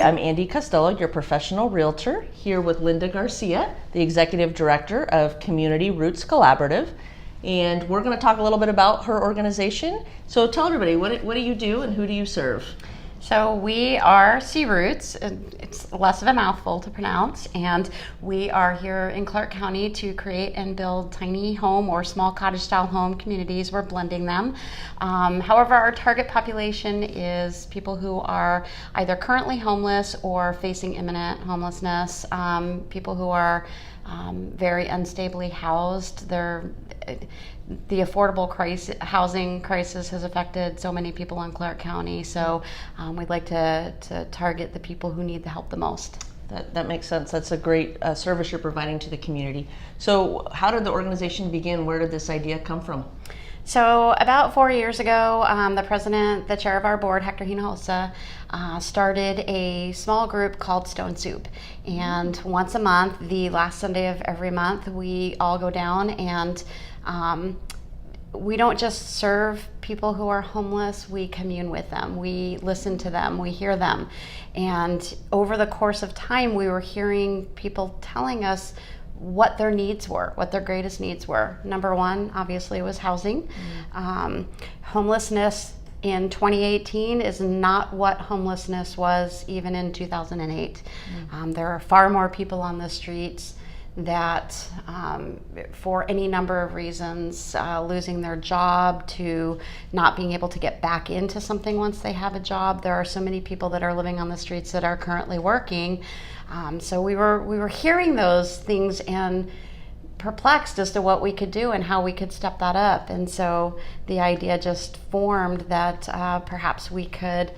I'm Andy Costello, your professional realtor, here with Linda Garcia, the Executive Director of Community Roots Collaborative. And we're going to talk a little bit about her organization. So tell everybody, what do you do and who do you serve? So we are C Roots. It's less of a mouthful to pronounce, and we are here in Clark County to create and build tiny home or small cottage-style home communities. We're blending them. However, our target population is people who are either currently homeless or facing imminent homelessness, people who are very unstably housed. The affordable housing crisis has affected so many people in Clark County, so we'd like to target the people who need the help the most. That makes sense. That's a great service you're providing to the community. So how did the organization begin? Where did this idea come from? So about 4 years ago, the chair of our board, Hector Hinojosa, started a small group called Stone Soup. And once a month, the last Sunday of every month, we all go down and we don't just serve people who are homeless, we commune with them, we listen to them, we hear them. And over the course of time, we were hearing people telling us what their needs were, what their greatest needs were. Number one, obviously, was housing. Homelessness in 2018 is not what homelessness was even in 2008. There are far more people on the streets that, for any number of reasons, losing their job to not being able to get back into something once they have a job. There are so many people that are living on the streets that are currently working. So we were hearing those things and perplexed as to what we could do and how we could step that up. And so the idea just formed that perhaps we could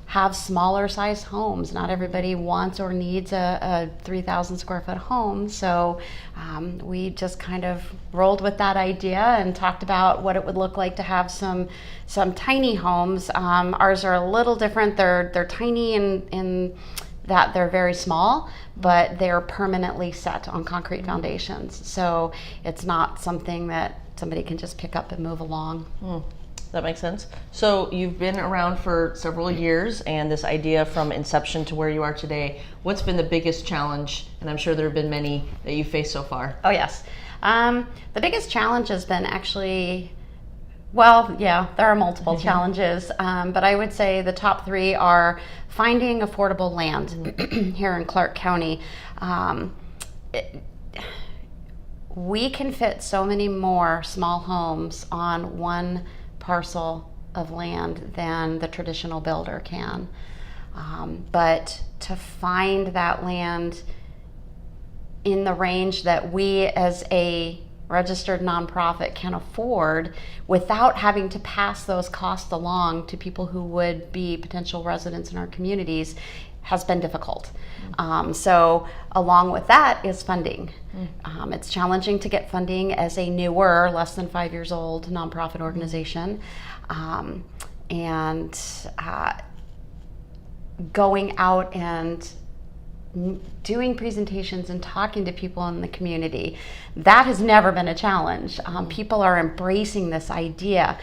have smaller size homes. Not everybody wants or needs a 3,000 square foot home. So we just kind of rolled with that idea and talked about what it would look like to have some tiny homes. Ours are a little different. They're tiny in that they're very small, but they're permanently set on concrete foundations. So it's not something that somebody can just pick up and move along. That makes sense. So you've been around for several years, and this idea from inception to where you are today, what's been the biggest challenge? And I'm sure there have been many that you've faced so far. Oh yes. The biggest challenge has been actually, well, yeah, there are multiple challenges, but I would say the top three are finding affordable land here in Clark County. We can fit so many more small homes on one parcel of land than the traditional builder can. But to find that land in the range that we as a registered nonprofit can afford without having to pass those costs along to people who would be potential residents in our communities has been difficult. So along with that is funding. It's challenging to get funding as a newer, less than 5 years old nonprofit organization. And going out and doing presentations and talking to people in the community, that has never been a challenge. People are embracing this idea.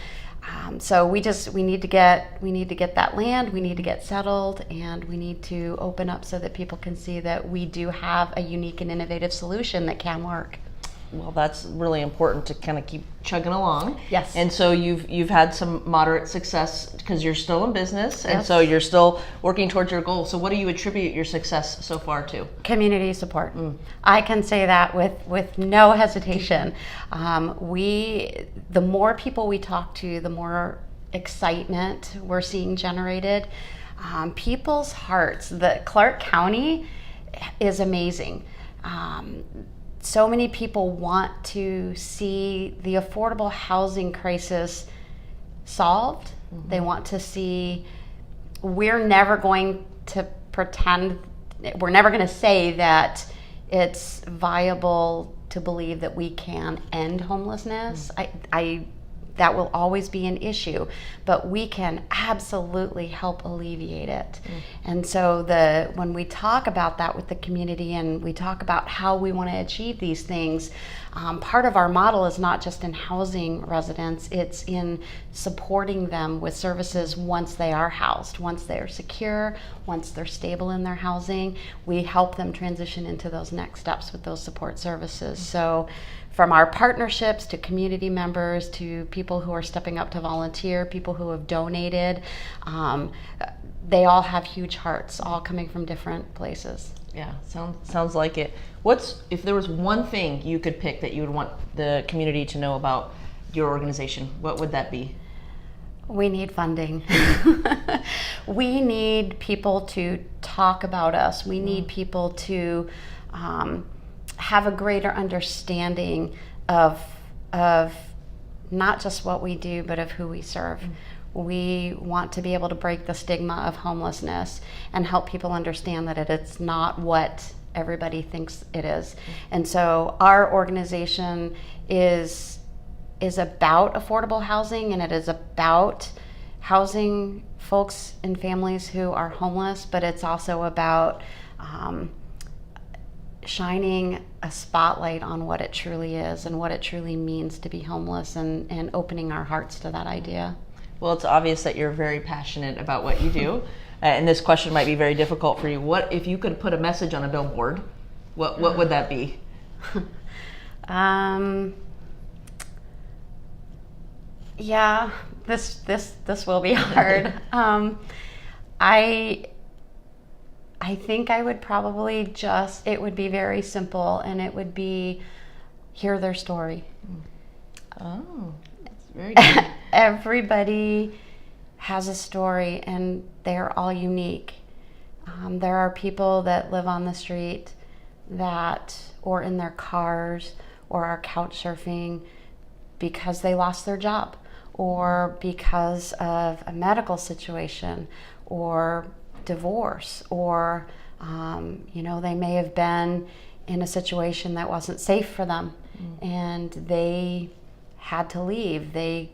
So we need to get that land, we need to get settled, and we need to open up so that people can see that we do have a unique and innovative solution that can work. Well, that's really important to kind of keep chugging along. Yes. And so you've had some moderate success because you're still in business, and Yes. so you're still working towards your goal. So what do you attribute your success so far to? Community support. I can say that with no hesitation. The more people we talk to, the more excitement we're seeing generated. People's hearts. The Clark County is amazing. So many people want to see the affordable housing crisis solved. They want to see, we're never going to say that it's viable to believe that we can end homelessness. that will always be an issue, but we can absolutely help alleviate it. And so when we talk about that with the community and we talk about how we want to achieve these things, part of our model is not just in housing residents, it's in supporting them with services once they are housed, once they are secure, once they're stable in their housing. We help them transition into those next steps with those support services. So from our partnerships to community members to people who are stepping up to volunteer, people who have donated, they all have huge hearts, all coming from different places. Yeah, sounds like it. If there was one thing you could pick that you would want the community to know about your organization, what would that be? We need funding. We need people to talk about us. We need people to have a greater understanding of not just what we do, but of who we serve. We want to be able to break the stigma of homelessness and help people understand that it's not what everybody thinks it is. And so our organization is about affordable housing, and it is about housing folks and families who are homeless, but it's also about shining a spotlight on what it truly is and what it truly means to be homeless, and opening our hearts to that idea. Well, it's obvious that you're very passionate about what you do, and this question might be very difficult for you. What if you could put a message on a billboard? What would that be? Yeah, this will be hard. I think I would probably it would be very simple, and it would be hear their story. Oh, that's very good. Everybody has a story, and they're all unique. There are people that live on the street or in their cars, or are couch surfing because they lost their job, or because of a medical situation, or divorce, or they may have been in a situation that wasn't safe for them, and they had to leave. There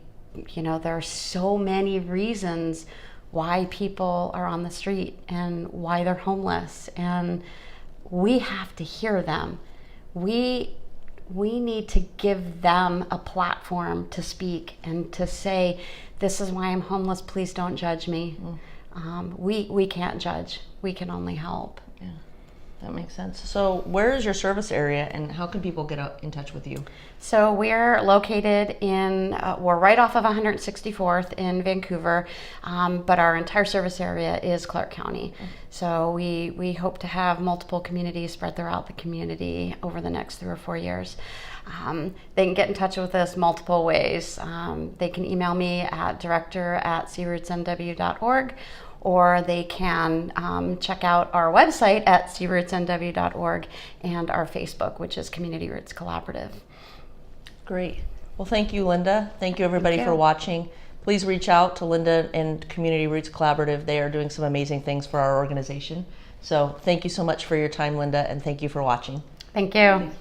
are so many reasons why people are on the street and why they're homeless, and we have to hear them. We need to give them a platform to speak and to say, this is why I'm homeless, please don't judge me. We can't judge, we can only help. Yeah, that makes sense. So where is your service area, and how can people get in touch with you? So we're located we're right off of 164th in Vancouver, but our entire service area is Clark County. So we hope to have multiple communities spread throughout the community over the next 3 or 4 years. They can get in touch with us multiple ways. They can email me at director@crootsnw.org, or they can check out our website at crootsnw.org and our Facebook, which is Community Roots Collaborative. Great. Well, thank you, Linda. Thank you, everybody, for watching. Please reach out to Linda and Community Roots Collaborative. They are doing some amazing things for our organization. So thank you so much for your time, Linda, and thank you for watching. Thank you.